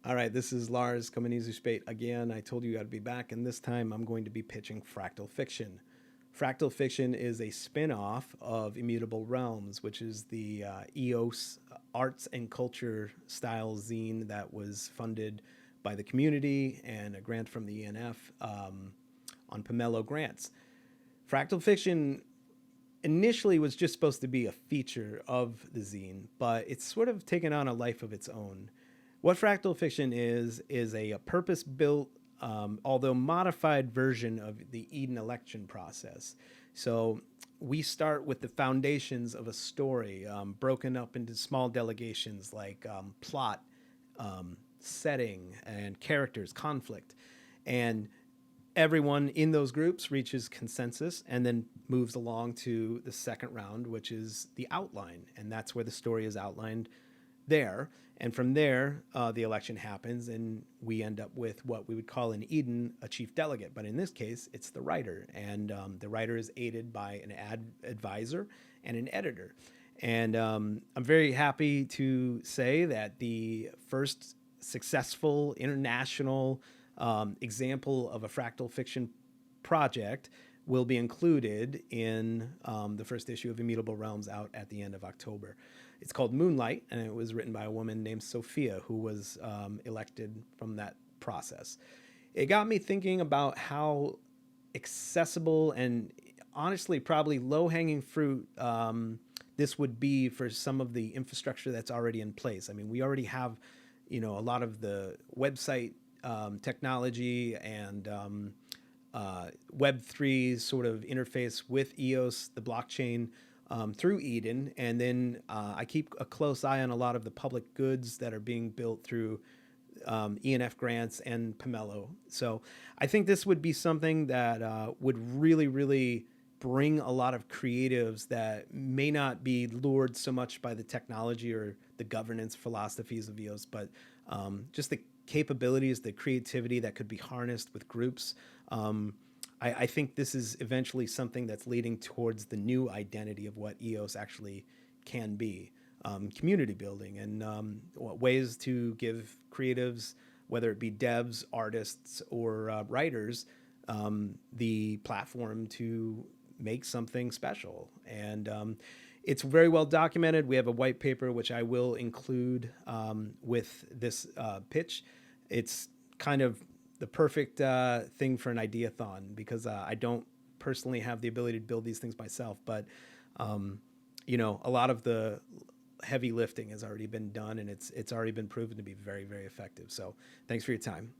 All right, this is Lars coming easy spate again. I told you I'd be back, and this time I'm going to be pitching Fractal Fiction. Fractal Fiction is a spin off of Immutable Realms, which is the EOS arts and culture style zine that was funded by the community and a grant from the ENF on Pomelo grants. Fractal Fiction initially was just supposed to be a feature of the zine, but it's sort of taken on a life of its own. What Fractal Fiction is a purpose built, although modified version of the Eden election process. So we start with the foundations of a story, broken up into small delegations like plot, setting, and characters, conflict. And everyone in those groups reaches consensus and then moves along to the second round, which is the outline. And that's where the story is outlined there. And from there, the election happens, and we end up with what we would call in Eden a chief delegate. But in this case, it's the writer. And the writer is aided by an advisor and an editor. And I'm very happy to say that the first successful international example of a fractal fiction project will be included in the first issue of Immutable Realms out at the end of October. It's called Moonlight, and it was written by a woman named Sophia, who was elected from that process. It got me thinking about how accessible and honestly probably low-hanging fruit this would be for some of the infrastructure that's already in place. I mean, we already have, a lot of the website technology and Web3 sort of interface with EOS, the blockchain, through Eden. And then I keep a close eye on a lot of the public goods that are being built through ENF grants and Pomelo. So I think this would be something that would really, really bring a lot of creatives that may not be lured so much by the technology or the governance philosophies of EOS, but just the capabilities, the creativity that could be harnessed with groups. I think this is eventually something that's leading towards the new identity of what EOS actually can be. Community building and ways to give creatives, whether it be devs, artists, or writers, the platform to make something special. And it's very well documented. We have a white paper, which I will include with this pitch. It's kind of the perfect thing for an ideathon because I don't personally have the ability to build these things myself, but a lot of the heavy lifting has already been done, and it's already been proven to be very, very effective. So thanks for your time.